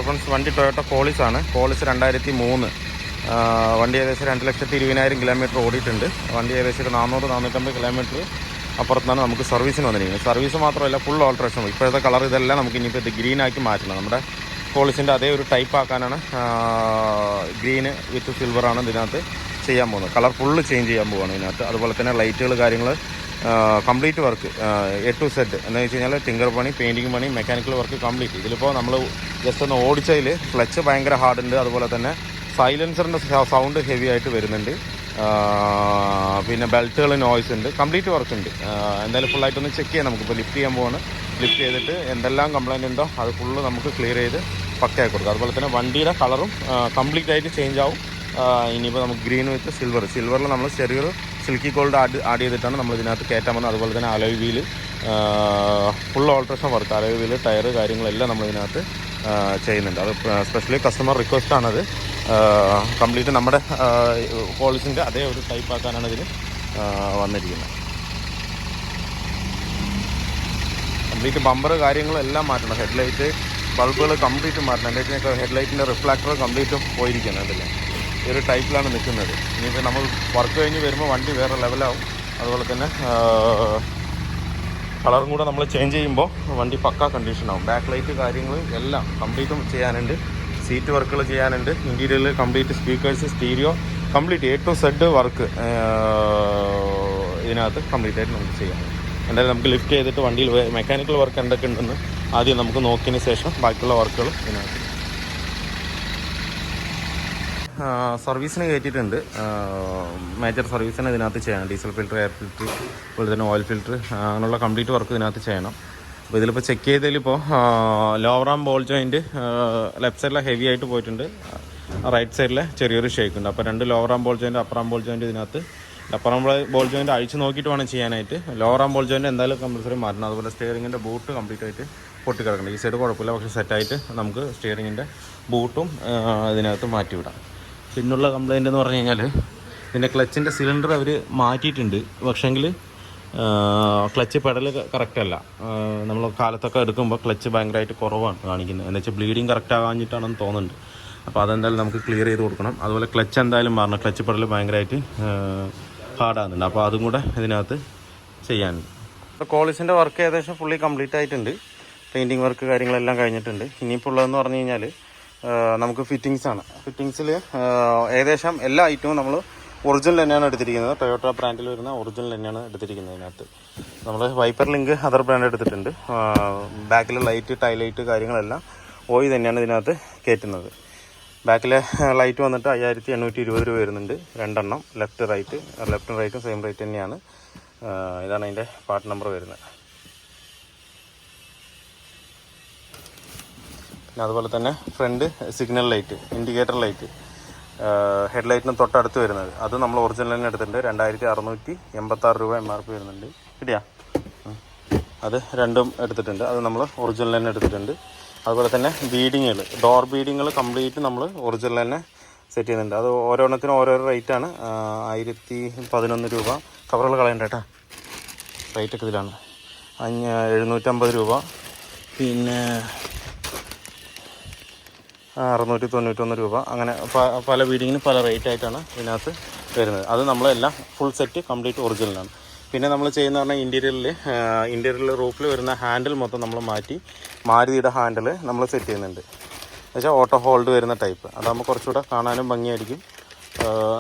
Friends, വണ്ടി Toyota Qualis ആണ്. Qualis 2003. വണ്ടി ഏകദേശം 2,20,000 കിലോമീറ്റർ ഓടിയിട്ടുണ്ട്. വണ്ടി ഏകദേശം 400-450 കിലോമീറ്റർ അപ്പുറത്താണ് നമുക്ക് സർവീസിന് വന്നിരിക്കുന്നത്. സർവീസ് മാത്രമല്ല, ഫുൾ ഓൾട്രേഷൻ. ഇപ്പോഴത്തെ കളർ ഇതെല്ലാം നമുക്ക് ഇനിയിപ്പോൾ ഇത് ഗ്രീനാക്കി മാറ്റണം. നമ്മുടെ കോളിസിൻ്റെ അതേ ഒരു ടൈപ്പ് ആക്കാനാണ്. ഗ്രീന് വിത്ത് സിൽവറാണ് ഇതിനകത്ത് ചെയ്യാൻ പോകുന്നത്. കളർ ഫുള്ള് ചേഞ്ച് ചെയ്യാൻ പോവുകയാണ് ഇതിനകത്ത്. അതുപോലെ തന്നെ ലൈറ്റുകൾ, കാര്യങ്ങൾ, complete work A to Z എന്താണെന്ന് വെച്ച് കഴിഞ്ഞാൽ ടിങ്കർ പണി, പെയിൻറ്റിങ് പണി, മെക്കാനിക്കൽ വർക്ക് കംപ്ലീറ്റ്. ഇതിലിപ്പോൾ നമ്മൾ ജസ്റ്റ് ഒന്ന് ഓടിച്ചതിൽ ക്ലച്ച് ഭയങ്കര ഹാർഡുണ്ട്. അതുപോലെ തന്നെ സൈലൻസറിൻ്റെ സൗണ്ട് ഹെവി ആയിട്ട് വരുന്നുണ്ട്. പിന്നെ ബെൽറ്റുകൾ നോയ്സ് ഉണ്ട്. കംപ്ലീറ്റ് വർക്ക് ഉണ്ട്. എന്തായാലും ഫുള്ളായിട്ടൊന്ന് ചെക്ക് ചെയ്യാം. നമുക്കിപ്പോൾ ലിഫ്റ്റ് ചെയ്യാൻ പോവാണ്. ലിഫ്റ്റ് ചെയ്തിട്ട് എന്തെല്ലാം കംപ്ലയിൻ്റ് ഉണ്ടോ അത് ഫുള്ള് നമുക്ക് ക്ലിയർ ചെയ്ത് പക്കയാക്കി കൊടുക്കാം. അതുപോലെ തന്നെ വണ്ടിയുടെ കളറും കംപ്ലീറ്റ് ആയിട്ട് ചേഞ്ച് ആവും. ഇനിയിപ്പോൾ നമുക്ക് ഗ്രീൻ വിത്ത് സിൽവറിൽ നമ്മൾ ചെറിയൊരു സിൽക്കി ഗോൾഡ് ആഡ് ചെയ്തിട്ടാണ് നമ്മൾ ഇതിനകത്ത് കയറ്റാൻ പോകുന്നത്. അതുപോലെ തന്നെ alloy wheel, full alteration work, alloy wheel, tyre, കാര്യങ്ങളെല്ലാം നമ്മൾ ഇതിനകത്ത് ചെയ്യുന്നുണ്ട്. അത് സ്പെഷ്യലി കസ്റ്റമർ റിക്വസ്റ്റാണത്. കംപ്ലീറ്റ് നമ്മുടെ കോളിസിൻ്റെ അതേ ഒരു ടൈപ്പ് ആക്കാനാണ് ഇതിൽ വന്നിരിക്കുന്നത്. കംപ്ലീറ്റ് ബമ്പർ കാര്യങ്ങളെല്ലാം മാറ്റണം. ഹെഡ്ലൈറ്റ് ബൾബുകൾ കംപ്ലീറ്റ് മാറ്റണം. എന്താ വെച്ചാൽ ഹെഡ്ലൈറ്റിൻ്റെ റിഫ്ലാക്ടർ കംപ്ലീറ്റും പോയിരിക്കുന്നത്. അതിൽ ഈ ഒരു ടൈപ്പിലാണ് നിൽക്കുന്നത്. ഇനിയിപ്പോൾ നമ്മൾ വർക്ക് കഴിഞ്ഞ് വരുമ്പോൾ വണ്ടി വേറെ ലെവലാവും. അതുപോലെ തന്നെ കളറും കൂടെ നമ്മൾ ചേഞ്ച് ചെയ്യുമ്പോൾ വണ്ടി പക്കാ കണ്ടീഷനാവും. ബാക്ക് ലൈറ്റ് കാര്യങ്ങൾ എല്ലാം കംപ്ലീറ്റും ചെയ്യാനുണ്ട്. സീറ്റ് വർക്കുകൾ ചെയ്യാനുണ്ട്. ഇൻറ്റീരിയറിൽ complete speakers, stereo, complete A to Z work ഇതിനകത്ത് കംപ്ലീറ്റ് ആയിട്ട് നമുക്ക് ചെയ്യാം. എന്തായാലും നമുക്ക് ലിഫ്റ്റ് ചെയ്തിട്ട് വണ്ടിയിൽ മെക്കാനിക്കൽ വർക്ക് എന്തൊക്കെ ഉണ്ടെന്ന് ആദ്യം നമുക്ക് നോക്കിയതിന് ശേഷം ബാക്കിയുള്ള വർക്കുകൾ ഇതിനകത്ത്. സർവീസിന് കയറ്റിയിട്ടുണ്ട്. മേജർ സർവീസിന് ഇതിനകത്ത് ചെയ്യണം. ഡീസൽ ഫിൽറ്റർ, എയർ ഫിൽറ്റർ, അതുപോലെ തന്നെ ഓയിൽ ഫിൽറ്റർ, അങ്ങനെയുള്ള കംപ്ലീറ്റ് വർക്ക് ഇതിനകത്ത് ചെയ്യണം. അപ്പോൾ ഇതിലിപ്പോൾ ചെക്ക് ചെയ്തതിലിപ്പോൾ lower arm ball joint left സൈഡിലെ ഹെവി ആയിട്ട് പോയിട്ടുണ്ട്. റൈറ്റ് സൈഡിലെ ചെറിയൊരു ഷേക്ക് ഉണ്ട്. അപ്പോൾ 2 lower arm ball joint, upper arm ball joint ഇതിനകത്ത്. അപ്പർ ആം ബോൾ ജോയിൻറ്റ് അഴിച്ച് നോക്കിയിട്ട് വേണം ചെയ്യാനായിട്ട്. ലോവർ ആം ബോൾ ജോയിൻറ്റ് എന്തായാലും കമ്പൽസറി മാറ്റണം. അതുപോലെ സ്റ്റിയറിങ്ങിൻ്റെ ബൂട്ട് കംപ്ലീറ്റ് ആയിട്ട് പൊട്ടിക്കിടക്കണം. ഈ സൈഡ് കുഴപ്പമില്ല, പക്ഷേ സെറ്റായിട്ട് നമുക്ക് സ്റ്റിയറിങ്ങിൻ്റെ ബൂട്ടും ഇതിനകത്ത് മാറ്റിവിടാം. പിന്നുള്ള കംപ്ലയിൻ്റ് എന്ന് പറഞ്ഞു കഴിഞ്ഞാൽ ഇതിൻ്റെ ക്ലച്ചിൻ്റെ സിലിണ്ടർ അവർ മാറ്റിയിട്ടുണ്ട്. പക്ഷേങ്കിൽ ക്ലച്ച് പെഡൽ കറക്റ്റല്ല. നമ്മൾ കാലത്തൊക്കെ എടുക്കുമ്പോൾ ക്ലച്ച് ഭയങ്കരമായിട്ട് കുറവാണ് കാണിക്കുന്നത്. എന്ന് വെച്ചാൽ ബ്ലീഡിങ് കറക്റ്റ് ആകാഞ്ഞിട്ടാണെന്ന് തോന്നുന്നുണ്ട്. അപ്പോൾ അതെന്തായാലും നമുക്ക് ക്ലിയർ ചെയ്ത് കൊടുക്കണം. അതുപോലെ ക്ലച്ച് എന്തായാലും മാറണം. ക്ലച്ച് പെഡൽ ഭയങ്കരമായിട്ട് ഹാർഡാകുന്നുണ്ട്. അപ്പോൾ അതും കൂടെ ഇതിനകത്ത് ചെയ്യാനുണ്ട്. അപ്പോൾ കോളിസിൻ്റെ വർക്ക് ഏകദേശം ഫുള്ളി കംപ്ലീറ്റ് ആയിട്ടുണ്ട്. പെയിൻറ്റിങ് വർക്ക് കാര്യങ്ങളെല്ലാം കഴിഞ്ഞിട്ടുണ്ട്. ഇനിയിപ്പോൾ ഉള്ളതെന്ന് പറഞ്ഞു കഴിഞ്ഞാൽ നമുക്ക് ഫിറ്റിങ്സാണ്. ഫിറ്റിങ്സിൽ ഏകദേശം എല്ലാ ഐറ്റവും നമ്മൾ ഒറിജിനൽ തന്നെയാണ് എടുത്തിരിക്കുന്നത്. ടൊയോട്ട ബ്രാൻഡിൽ വരുന്ന ഒറിജിനൽ തന്നെയാണ് എടുത്തിരിക്കുന്നത്. ഇതിനകത്ത് നമ്മൾ വൈപ്പർ ലിങ്ക് അതർ ബ്രാൻഡ് എടുത്തിട്ടുണ്ട്. ബാക്കിൽ ലൈറ്റ്, ടൈലൈറ്റ് കാര്യങ്ങളെല്ലാം ഓയി തന്നെയാണ് ഇതിനകത്ത് കയറ്റുന്നത്. ബാക്കിലെ ലൈറ്റ് വന്നിട്ട് 5,820 രൂപ വരുന്നുണ്ട്. 2 എണ്ണം, ലെഫ്റ്റും റൈറ്റും സെയിം റേറ്റ് തന്നെയാണ്. ഇതാണ് അതിൻ്റെ പാർട്ട് നമ്പർ വരുന്നത്. പിന്നെ അതുപോലെ തന്നെ front signal light, indicator light, ഹെഡ്ലൈറ്റിന് തൊട്ടടുത്ത് വരുന്നത് അത് നമ്മൾ ഒറിജിനൽ തന്നെ എടുത്തിട്ടുണ്ട്. 2,686 രൂപ MRP വരുന്നുണ്ട്. കിട്ടിയാ അത് രണ്ടും എടുത്തിട്ടുണ്ട്. അത് നമ്മൾ ഒറിജിനൽ തന്നെ എടുത്തിട്ടുണ്ട്. അതുപോലെ തന്നെ ബീഡിങ്ങുകൾ, ഡോർ ബീഡിങ്ങുകൾ കംപ്ലീറ്റ് നമ്മൾ ഒറിജിനൽ തന്നെ സെറ്റ് ചെയ്യുന്നുണ്ട്. അത് ഓരോന്നത്തിനും ഓരോരോ റേറ്റാണ്. 1,011 രൂപ. കവറുകൾ കളയണ്ട കേട്ടോ, റേറ്റൊക്കെ ഇതിലാണ്. 750 രൂപ. പിന്നെ 691 രൂപ. അങ്ങനെ പല ബീഡിങ്ങിന് പല റേറ്റ് ആയിട്ടാണ് ഇതിനകത്ത് വരുന്നത്. അത് നമ്മളെല്ലാം ഫുൾ സെറ്റ് കംപ്ലീറ്റ് ഒറിജിനലാണ്. പിന്നെ നമ്മൾ ചെയ്യുന്ന പറഞ്ഞാൽ ഇൻറ്റീരിയറിൽ റൂഫിൽ വരുന്ന ഹാൻഡിൽ മൊത്തം നമ്മൾ മാറ്റി മാരുതിയുടെ ഹാൻഡിൽ നമ്മൾ സെറ്റ് ചെയ്യുന്നുണ്ട്. എന്നുവെച്ചാൽ ഓട്ടോ ഹോൾഡ് വരുന്ന ടൈപ്പ്. അതാകുമ്പോൾ കുറച്ചുകൂടെ കാണാനും ഭംഗിയായിരിക്കും,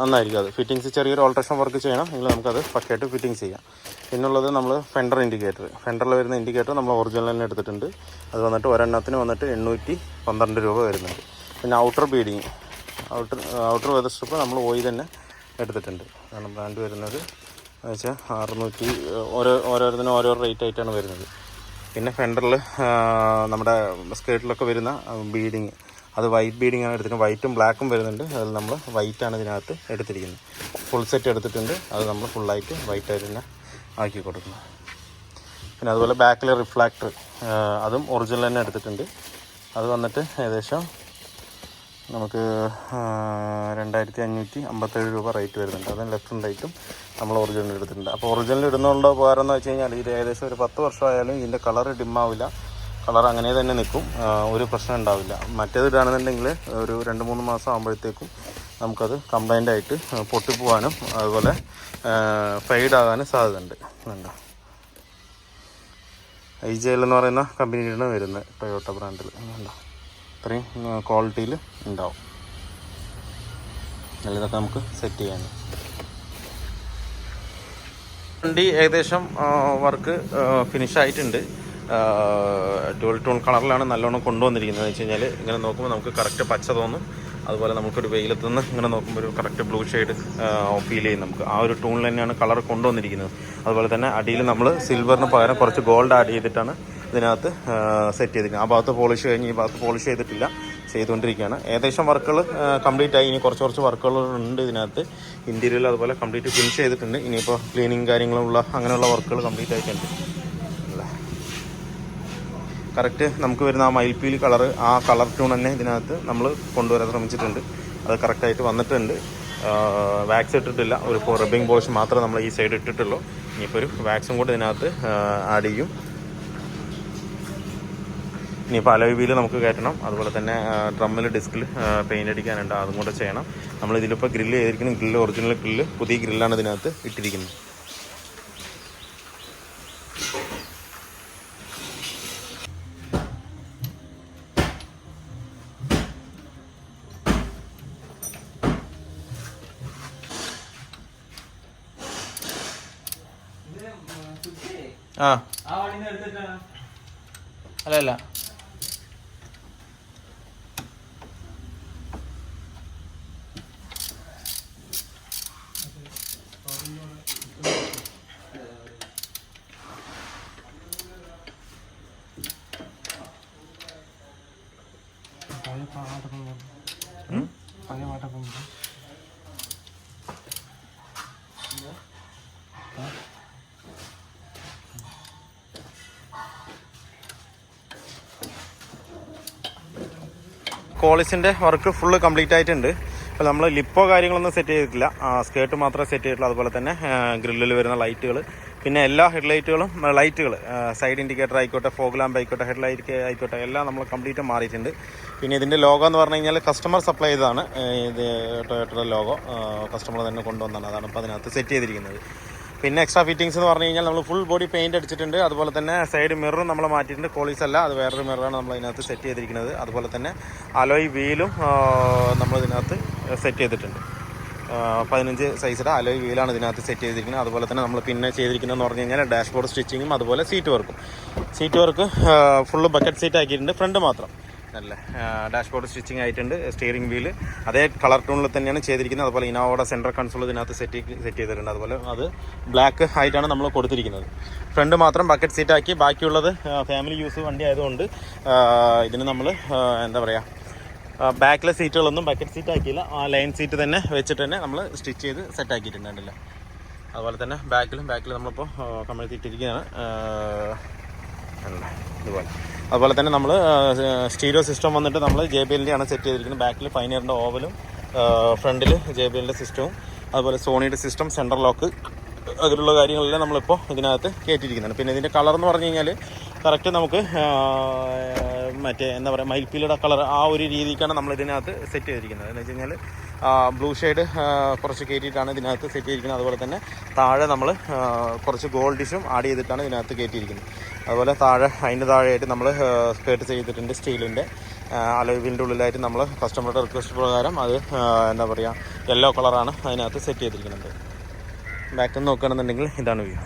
നന്നായിരിക്കും. അത് ഫിറ്റിങ്സ് ചെറിയൊരു ഓൾട്രേഷൻ വർക്ക് ചെയ്യണം എങ്കിൽ നമുക്കത് പക്കയായിട്ട് ഫിറ്റിങ്സ് ചെയ്യാം. പിന്നുള്ളത് നമ്മൾ ഫെൻഡർ ഇൻഡിക്കേറ്റർ, ഫെൻഡറിൽ വരുന്ന ഇൻഡിക്കേറ്റർ നമ്മൾ ഒറിജിനൽ തന്നെ എടുത്തിട്ടുണ്ട്. അത് വന്നിട്ട് ഒരെണ്ണത്തിന് വന്നിട്ട് 812 രൂപ വരുന്നുണ്ട്. പിന്നെ outer beading, outer weather strip നമ്മൾ ഓയി തന്നെ എടുത്തിട്ടുണ്ട്. അതാണ് ബ്രാൻഡ് വരുന്നത്. എന്നുവെച്ചാൽ 600 ഓരോരുത്തരും ഓരോ റേറ്റ് ആയിട്ടാണ് വരുന്നത്. പിന്നെ ഫെൻഡറിൽ നമ്മുടെ സ്കേർട്ടിലൊക്കെ വരുന്ന ബീഡിങ്, അത് വൈറ്റ് ബീഡിങ് ആണ് എടുത്തിട്ടുണ്ട്. വൈറ്റും ബ്ലാക്കും വരുന്നുണ്ട്. അതിൽ നമ്മൾ വൈറ്റാണ് ഇതിനകത്ത് എടുത്തിരിക്കുന്നത്. ഫുൾ സെറ്റ് എടുത്തിട്ടുണ്ട്. അത് നമ്മൾ ഫുള്ളായിട്ട് വൈറ്റായിട്ട് തന്നെ ആക്കി കൊടുക്കുന്നു. പിന്നെ അതുപോലെ ബാക്കിലെ റിഫ്ലാക്ടർ അതും ഒറിജിനൽ തന്നെ എടുത്തിട്ടുണ്ട്. അത് വന്നിട്ട് ഏകദേശം നമുക്ക് 2,557 രൂപ റേറ്റ് വരുന്നുണ്ട്. അതും ലെഫ്റ്റും റൈറ്റും നമ്മൾ ഒറിജിനൽ എടുത്തിട്ടുണ്ട്. അപ്പോൾ ഒറിജിനൽ ഇടുന്നതുകൊണ്ട് ഉപകാരം എന്ന് വെച്ച് കഴിഞ്ഞാൽ ഇത് ഏകദേശം ഒരു 10 വർഷമായാലും ഇതിൻ്റെ കളർ ഡിമ്മാവില്ല. കളർ അങ്ങനെ തന്നെ നിൽക്കും, ഒരു പ്രശ്നം ഉണ്ടാവില്ല. മറ്റേത് ഇടാണെന്നുണ്ടെങ്കിൽ ഒരു 2-3 മാസം ആകുമ്പോഴത്തേക്കും നമുക്കത് കംപ്ലൈൻ്റ് ആയിട്ട് പൊട്ടിപ്പോവാനും അതുപോലെ ഫെയ്ഡ് ആകാനും സാധ്യതയുണ്ട്. കണ്ടോ, IJL എന്ന് പറയുന്ന കമ്പനിയിലാണ് വരുന്നത്, ടൊയോട്ട ബ്രാൻഡിൽ. കണ്ടോ, ഇത്രയും ക്വാളിറ്റിയിൽ ഉണ്ടാവും. ഇതൊക്കെ നമുക്ക് സെറ്റ് ചെയ്യാൻ. വണ്ടി ഏകദേശം വർക്ക് ഫിനിഷ് ആയിട്ടുണ്ട്. ഡുവൽ ടോൺ കളറിലാണ് നല്ലോണം കൊണ്ടുവന്നിരിക്കുന്നത്. എന്ന് വെച്ച് കഴിഞ്ഞാൽ ഇങ്ങനെ നോക്കുമ്പോൾ നമുക്ക് കറക്റ്റ് പച്ച തോന്നും, അതുപോലെ നമുക്കൊരു വെയിലത്ത് നിന്ന് ഇങ്ങനെ നോക്കുമ്പോൾ ഒരു കറക്റ്റ് ബ്ലൂ ഷെയ്ഡ് ഫീൽ ചെയ്യും. നമുക്ക് ആ ഒരു ടൂണിൽ തന്നെയാണ് കളർ കൊണ്ടുവന്നിരിക്കുന്നത്. അതുപോലെ തന്നെ അടിയിൽ നമ്മൾ സിൽവറിന് പകരം കുറച്ച് ഗോൾഡ് ആഡ് ചെയ്തിട്ടാണ് ഇതിനകത്ത് സെറ്റ് ചെയ്തിരിക്കുന്നത്. ആ ഭാഗത്ത് പോളിഷ് കഴിഞ്ഞ് ഈ ഭാഗത്ത് പോളിഷ് ചെയ്തിട്ടില്ല, ചെയ്തുകൊണ്ടിരിക്കുകയാണ്. ഏകദേശം വർക്കുകൾ കംപ്ലീറ്റ് ആയി. ഇനി കുറച്ച് വർക്കുകൾ ഉണ്ട് ഇതിനകത്ത്. ഇൻറ്റീരിയൽ അതുപോലെ കംപ്ലീറ്റ് ഫിനിഷ് ചെയ്തിട്ടുണ്ട്. ഇനിയിപ്പോൾ ക്ലീനിങ് കാര്യങ്ങളുള്ള അങ്ങനെയുള്ള വർക്കുകൾ കംപ്ലീറ്റ് ആയിട്ടുണ്ട്. കറക്റ്റ് നമുക്ക് വരുന്ന ആ മയിൽപ്പീലി കളർ, ആ കളർ ട്യൂൺ തന്നെ ഇതിനകത്ത് നമ്മൾ കൊണ്ടുവരാൻ ശ്രമിച്ചിട്ടുണ്ട്. അത് കറക്റ്റായിട്ട് വന്നിട്ടുണ്ട്. വാക്സ് ഇട്ടിട്ടില്ല, ഒരു റബ്ബിങ് പോളിഷ് മാത്രമേ നമ്മൾ ഈ സൈഡ് ഇട്ടിട്ടുള്ളൂ. ഇനിയിപ്പോൾ ഒരു വാക്സും കൂടെ ഇതിനകത്ത് ആഡ് ചെയ്യും. ഇനിയിപ്പോൾ അലോയ് വീല് നമുക്ക് കയറ്റണം. അതുപോലെ തന്നെ ഡ്രമ്മിൽ ഡിസ്കിൽ പെയിൻ്റ് അടിക്കാനുണ്ട്, അതും കൂടെ ചെയ്യണം. നമ്മളിതിലിപ്പോൾ ഗ്രില്ല് ചെയ്തിരിക്കുന്ന ഗ്രില്ല് ഒറിജിനൽ ഗ്രില്ല്, പുതിയ ഗ്രില്ലാണ് ഇതിനകത്ത് ഇട്ടിരിക്കുന്നത്. അല്ല ക്വാളിസിൻ്റെ വർക്ക് ഫുള്ള് കംപ്ലീറ്റ് ആയിട്ടുണ്ട്. അപ്പോൾ നമ്മൾ ലിപ്പോ കാര്യങ്ങളൊന്നും സെറ്റ് ചെയ്തിട്ടില്ല, സ്കേർട്ട് മാത്രമേ സെറ്റ് ചെയ്തിട്ടുള്ളൂ. അതുപോലെ തന്നെ ഗ്രില്ലിൽ വരുന്ന ലൈറ്റുകൾ, പിന്നെ എല്ലാ ഹെഡ്ലൈറ്റുകളും ലൈറ്റുകൾ, സൈഡ് ഇൻഡിക്കേറ്റർ ആയിക്കോട്ടെ, ഫോഗ് ലാമ്പ് ആയിക്കോട്ടെ, ഹെഡ്ലൈറ്റ് ആയിക്കോട്ടെ, എല്ലാം നമ്മൾ കംപ്ലീറ്റ് മാറിയിട്ടുണ്ട്. പിന്നെ ഇതിൻ്റെ ലോഗോ എന്ന് പറഞ്ഞു കഴിഞ്ഞാൽ കസ്റ്റമർ സപ്ലൈ ചെയ്തതാണ്. ഇത് ടൊയോട്ടയുടെ ലോഗോ കസ്റ്റമർ തന്നെ കൊണ്ടുവന്നതാണ്. അതാണ് ഇപ്പോൾ അതിനകത്ത് സെറ്റ് ചെയ്തിരിക്കുന്നത്. പിന്നെ എക്സ്ട്രാ ഫിറ്റിങ്സ് എന്ന് പറഞ്ഞു കഴിഞ്ഞാൽ നമ്മൾ ഫുൾ ബോഡി പെയിൻറ്റ് അടിച്ചിട്ടുണ്ട്. അതുപോലെ തന്നെ സൈഡ് മിററും നമ്മൾ മാറ്റിയിട്ടുണ്ട്. ക്വാളിസ് അല്ല, അത് വേറൊരു മിററാണ് നമ്മൾ ഇതിനകത്ത് സെറ്റ് ചെയ്തിരിക്കുന്നത്. അതുപോലെ തന്നെ അലോയ് വീലും നമ്മളിതിനകത്ത് സെറ്റ് ചെയ്തിട്ടുണ്ട്. 15 സൈസിൻ്റെ അലോയ് വീലാണ് ഇതിനകത്ത് സെറ്റ് ചെയ്തിരിക്കുന്നത്. അതുപോലെ തന്നെ നമ്മൾ പിന്നെ ചെയ്തിരിക്കുന്നതെന്ന് പറഞ്ഞു കഴിഞ്ഞാൽ ഡാഷ്ബോർഡ് സ്റ്റിച്ചിങ്ങും അതുപോലെ seat work full bucket seat ആക്കിയിട്ടുണ്ട്. ഫ്രണ്ട് മാത്രം അല്ലേ, ഡാഷ്ബോർഡ് സ്റ്റിച്ചിങ് ആയിട്ടുണ്ട്. സ്റ്റിയറിംഗ് വീല് അതേ കളർ ടൂണിൽ തന്നെയാണ് ചെയ്തിരിക്കുന്നത്. അതുപോലെ ഇനോവയുടെ സെൻട്രൽ കൺസോൾ ഇതിനകത്ത് സെറ്റ് ചെയ്തിട്ടുണ്ട്. അതുപോലെ അത് ബ്ലാക്ക് ആയിട്ടാണ് നമ്മൾ കൊടുത്തിരിക്കുന്നത്. ഫ്രണ്ട് മാത്രം ബക്കറ്റ് സീറ്റ് ആക്കി, ബാക്കിയുള്ളത് ഫാമിലി യൂസ് വണ്ടി ആയതുകൊണ്ട് ഇതിന് നമ്മൾ എന്താ പറയുക, ബാക്കിലെ സീറ്റുകളൊന്നും ബക്കറ്റ് സീറ്റ് ആക്കിയില്ല, ആ ലൈൻ സീറ്റ് തന്നെ വെച്ചിട്ട് തന്നെ നമ്മൾ സ്റ്റിച്ച് ചെയ്ത് സെറ്റ് ആക്കിയിട്ടുണ്ടല്ലോ. അതുപോലെ തന്നെ ബാക്കിൽ നമ്മളിപ്പോൾ കമഴ്ത്തിയിട്ടിരിക്കുകയാണ് ഇതുപോലെ. അതുപോലെ തന്നെ നമ്മൾ സ്റ്റീരിയോ സിസ്റ്റം വന്നിട്ട് നമ്മൾ JBLൻ്റെ ആണ് സെറ്റ് ചെയ്തിരിക്കുന്നത്. ബാക്കിൽ പൈനിയറിൻ്റെ ഓവലും ഫ്രണ്ടിൽ JBLൻ്റെ സിസ്റ്റവും അതുപോലെ സോണിയുടെ സിസ്റ്റം, സെൻട്രൽ ലോക്ക്, അതിലുള്ള കാര്യങ്ങളെല്ലാം നമ്മളിപ്പോൾ ഇതിനകത്ത് കയറ്റിയിരിക്കുന്നതാണ്. പിന്നെ ഇതിൻ്റെ കളർ എന്ന് പറഞ്ഞു കഴിഞ്ഞാൽ കറക്റ്റ് നമുക്ക് മറ്റേ എന്താ പറയുക, മയിൽപ്പീലിയുടെ കളർ ആ ഒരു രീതിക്കാണ് നമ്മൾ ഇതിനകത്ത് സെറ്റ് ചെയ്തിരിക്കുന്നത്. എന്ന് വെച്ച് കഴിഞ്ഞാൽ ബ്ലൂ ഷെയ്ഡ് കുറച്ച് കയറ്റിയിട്ടാണ് ഇതിനകത്ത് സെറ്റ് ചെയ്തിരിക്കുന്നത്. അതുപോലെ തന്നെ താഴെ നമ്മൾ കുറച്ച് ഗോൾഡിഷും ആഡ് ചെയ്തിട്ടാണ് ഇതിനകത്ത് കയറ്റിയിരിക്കുന്നത്. അതുപോലെ അതിൻ്റെ താഴെയായിട്ട് നമ്മൾ സ്കേർട്ട് ചെയ്തിട്ടുണ്ട് സ്റ്റീലിൻ്റെ. അലോയ് വീലിൻ്റെ ഉള്ളിലായിട്ട് നമ്മൾ കസ്റ്റമറുടെ റിക്വസ്റ്റ് പ്രകാരം അത് എന്താ പറയുക, യെല്ലോ കളറാണ് അതിനകത്ത് സെറ്റ് ചെയ്തിരിക്കുന്നത്. ബാക്കിൽ നിന്ന് നോക്കുകയാണെന്നുണ്ടെങ്കിൽ ഇതാണ് വ്യൂ.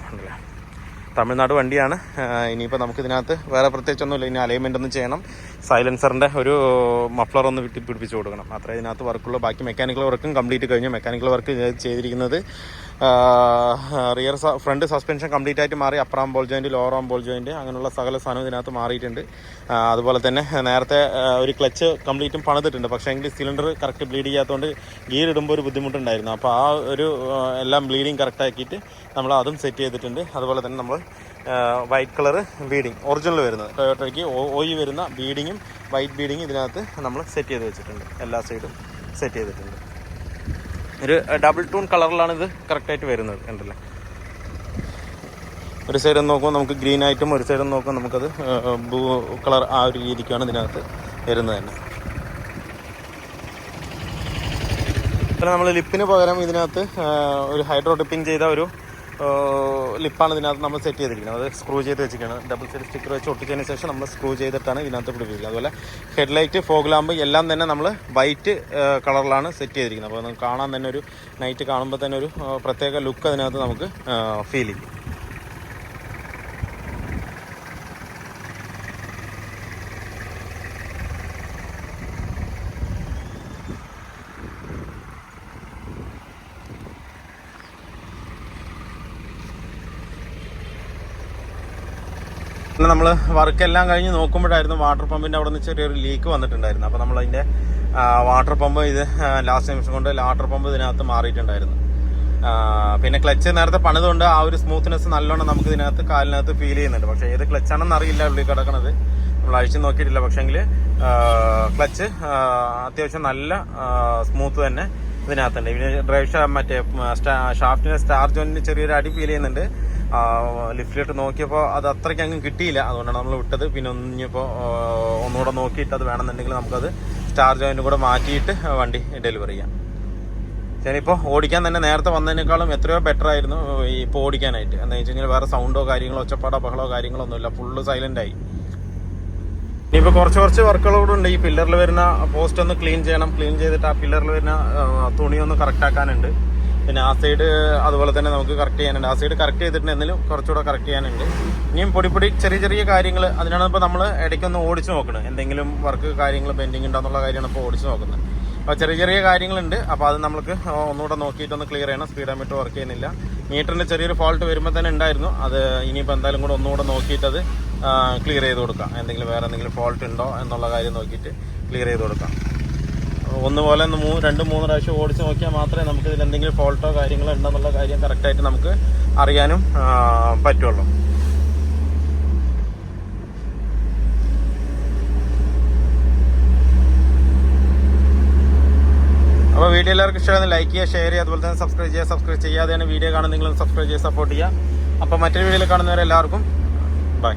തമിഴ്നാട് വണ്ടിയാണ്. ഇനിയിപ്പോൾ നമുക്കിതിനകത്ത് വേറെ പ്രത്യേകിച്ചൊന്നുമില്ല. ഇനി അലൈൻമെൻ്റ് ഒന്നും ചെയ്യണം, സൈലൻസറിൻ്റെ ഒരു മഫ്ലർ ഒന്ന് പിടിപ്പിച്ച് കൊടുക്കണം, മാത്രമേ ഇതിനകത്ത് വർക്കുള്ളൂ. ബാക്കി മെക്കാനിക്കൽ വർക്കും കംപ്ലീറ്റ് കഴിഞ്ഞു. മെക്കാനിക്കൽ വർക്ക് ചെയ്തിരിക്കുന്നത് ഫ്രണ്ട് സസ്പെൻഷൻ കംപ്ലീറ്റ് ആയിട്ട് മാറി. Upper arm ball joint, lower arm ball joint, അങ്ങനെയുള്ള സകല സാധനം ഇതിനകത്ത് മാറിയിട്ടുണ്ട്. അതുപോലെ തന്നെ നേരത്തെ ഒരു ക്ലച്ച് കംപ്ലീറ്റും പണിതിട്ടുണ്ട്. പക്ഷേ എങ്കിൽ സിലിണ്ടർ കറക്റ്റ് ബ്ലീഡ് ചെയ്യാത്തതുകൊണ്ട് ഗിയർ ഇടുമ്പോൾ ഒരു ബുദ്ധിമുട്ടുണ്ടായിരുന്നു. അപ്പോൾ ആ ഒരു എല്ലാം ബ്ലീഡിങ് കറക്റ്റ് ആക്കിയിട്ട് നമ്മൾ അതും സെറ്റ് ചെയ്തിട്ടുണ്ട്. അതുപോലെ തന്നെ നമ്മൾ വൈറ്റ് കളർ ബീഡിങ് ഒറിജിനൽ വരുന്നത് ടൊയോട്ടയ്ക്ക് OE വരുന്ന ബീഡിങ്ങും വൈറ്റ് ബീഡിങ്ങും ഇതിനകത്ത് നമ്മൾ സെറ്റ് ചെയ്ത് വെച്ചിട്ടുണ്ട്. എല്ലാ സൈഡും സെറ്റ് ചെയ്തിട്ടുണ്ട്. ഒരു ഡബിൾ ടൂൺ കളറിലാണ് ഇത് കറക്റ്റായിട്ട് വരുന്നത്, കണ്ടല്ലോ. ഒരു സൈഡ് നോക്കുമ്പോൾ നമുക്ക് ഗ്രീൻ ആയിട്ടും ഒരു സൈഡ് നോക്കുമ്പോൾ നമുക്കത് ബ്ലൂ കളർ ആ ഒരു രീതിക്കാണ് ഇതിനകത്ത് വരുന്നത് തന്നെ. പിന്നെ നമ്മൾ ലിപ്പിന് പകരം ഇതിനകത്ത് ഒരു ഹൈഡ്രോ ഡിപ്പിങ് ചെയ്ത ഒരു ലിപ്പാണ് ഇതിനകത്ത് നമ്മൾ സെറ്റ് ചെയ്തിരിക്കുന്നത്. അത് സ്ക്രൂ ചെയ്ത് വെച്ചിരിക്കുകയാണ്. ഡബിൾ സൈഡ് സ്റ്റിക്കർ വെച്ച് ഒട്ടിച്ചതിന് ശേഷം നമ്മൾ സ്ക്രൂ ചെയ്തിട്ടാണ് ഇതിനകത്ത് പിടിപ്പിക്കുന്നത്. അതുപോലെ ഹെഡ്ലൈറ്റ്, ഫോഗ് ലാമ്പ് എല്ലാം തന്നെ നമ്മൾ വൈറ്റ് കളറിലാണ് സെറ്റ് ചെയ്തിരിക്കുന്നത്. അപ്പോൾ നമുക്ക് കാണാൻ തന്നെ ഒരു നൈറ്റ് കാണുമ്പോൾ തന്നെ ഒരു പ്രത്യേക ലുക്ക് അതിനകത്ത് നമുക്ക് ഫീൽ ചെയ്യും. നമ്മൾ വർക്കെല്ലാം കഴിഞ്ഞ് നോക്കുമ്പോഴായിരുന്നു വാട്ടർ പമ്പിൻ്റെ അവിടെ നിന്ന് ചെറിയൊരു ലീക്ക് വന്നിട്ടുണ്ടായിരുന്നു. അപ്പോൾ നമ്മളതിൻ്റെ വാട്ടർ പമ്പ് ഇത് ലാസ്റ്റ് നിമിഷം കൊണ്ട് വാട്ടർ പമ്പ് ഇതിനകത്ത് മാറിയിട്ടുണ്ടായിരുന്നു. പിന്നെ ക്ലച്ച് നേരത്തെ പണിതുകൊണ്ട് ആ ഒരു സ്മൂത്ത്നെസ് നല്ലോണം നമുക്ക് ഇതിനകത്ത് കാലിനകത്ത് ഫീൽ ചെയ്യുന്നുണ്ട്. പക്ഷേ ഏത് ക്ലച്ചാണെന്ന് അറിയില്ല ഉള്ളിൽ കിടക്കണത്, നമ്മൾ അഴിച്ചു നോക്കിയിട്ടില്ല. പക്ഷേങ്കിൽ ക്ലച്ച് അത്യാവശ്യം നല്ല സ്മൂത്ത് തന്നെ ഇതിനകത്തുണ്ട്. പിന്നെ ഡ്രൈവ് മറ്റേ ഷാഫ്റ്റിന് സ്റ്റാർ ജോയിന്റിന് ചെറിയൊരു അടി ഫീൽ ചെയ്യുന്നുണ്ട്. ലിഫ്റ്റിലിട്ട് നോക്കിയപ്പോൾ അത് അത്രയ്ക്ക് അങ്ങ് കിട്ടിയില്ല, അതുകൊണ്ടാണ് നമ്മൾ വിട്ടത്. പിന്നെ ഇനിയിപ്പോൾ ഒന്നുകൂടെ നോക്കിയിട്ട് അത് വേണമെന്നുണ്ടെങ്കിൽ നമുക്കത് സ്റ്റാർ ജോയിൻറ്റും കൂടെ മാറ്റിയിട്ട് വണ്ടി ഡെലിവറി ചെയ്യാം. ഞാനിപ്പോൾ ഓടിക്കാൻ തന്നെ നേരത്തെ വന്നതിനേക്കാളും എത്രയോ ബെറ്റർ ആയിരുന്നു ഇപ്പോൾ ഓടിക്കാനായിട്ട്. എന്താണെന്ന് വെച്ച് കഴിഞ്ഞാൽ വേറെ സൗണ്ടോ കാര്യങ്ങളോ ഒച്ചപ്പാടോ ബഹളോ കാര്യങ്ങളോ ഒന്നുമില്ല, ഫുള്ള് സൈലൻ്റായി. ഇനിയിപ്പോൾ കുറച്ച് വർക്കുകളോടുണ്ട്. ഈ പില്ലറിൽ വരുന്ന പോസ്റ്റ് ഒന്ന് ക്ലീൻ ചെയ്യണം. ക്ലീൻ ചെയ്തിട്ട് ആ പില്ലറിൽ വരുന്ന തുണിയൊന്ന് കറക്റ്റ് ആക്കാനുണ്ട്. പിന്നെ ആ സൈഡ് അതുപോലെ തന്നെ നമുക്ക് കറക്റ്റ് ചെയ്യാനുണ്ട്. ആ സൈഡ് കറക്റ്റ് ചെയ്തിട്ടുണ്ടെങ്കിലും കുറച്ചുകൂടെ കറക്റ്റ് ചെയ്യാനുണ്ട്. ഇനിയും പൊടി ചെറിയ കാര്യങ്ങൾ, അതിനാണ് ഇപ്പോൾ നമ്മൾ ഇടയ്ക്കൊന്ന് ഓടിച്ച് നോക്കുന്നത്. എന്തെങ്കിലും വർക്ക് കാര്യങ്ങൾ പെൻഡിങ് ഉണ്ടോയെന്നുള്ള കാര്യമാണ് ഇപ്പോൾ ഓടിച്ച് നോക്കുന്നത്. അപ്പോൾ ചെറിയ കാര്യങ്ങളുണ്ട്. അപ്പോൾ അത് നമുക്ക് ഒന്നുകൂടെ നോക്കിയിട്ടൊന്ന് ക്ലിയർ ചെയ്യണം. സ്പീഡോമീറ്റർ വർക്ക് ചെയ്യുന്നില്ല. മീറ്ററിൻ്റെ ചെറിയൊരു ഫോൾട്ട് വരുമ്പോൾ തന്നെ ഉണ്ടായിരുന്നു. അത് ഇനിയിപ്പോൾ എന്തായാലും കൂടെ ഒന്നുകൂടെ നോക്കിയിട്ട് അത് ക്ലിയർ ചെയ്ത് കൊടുക്കാം. വേറെ എന്തെങ്കിലും ഫോൾട്ട് ഉണ്ടോ എന്നുള്ള കാര്യം നോക്കിയിട്ട് ക്ലിയർ ചെയ്ത് കൊടുക്കാം. ഒന്നുപോലെ 2-3 പ്രാവശ്യം ഓടിച്ച് നോക്കിയാൽ മാത്രമേ നമുക്ക് ഇതിൽ എന്തെങ്കിലും ഫോൾട്ടോ കാര്യങ്ങളോ ഉണ്ടെന്നുള്ള കാര്യം കറക്റ്റായിട്ട് നമുക്ക് അറിയാനും പറ്റുള്ളൂ. അപ്പോൾ വീഡിയോ എല്ലാവർക്കും ഇഷ്ടമായിരുന്നു ലൈക്ക് ചെയ്യുക, ഷെയർ ചെയ്യുക, അതുപോലെ തന്നെ സബ്സ്ക്രൈബ് ചെയ്യാതെയാണ് വീഡിയോ കാണുന്നത്. നിങ്ങളും സബ്സ്ക്രൈബ് ചെയ്ത് സപ്പോർട്ട് ചെയ്യുക. അപ്പോൾ മറ്റൊരു വീഡിയോയിൽ കാണുന്നവരെല്ലാവർക്കും ബൈ.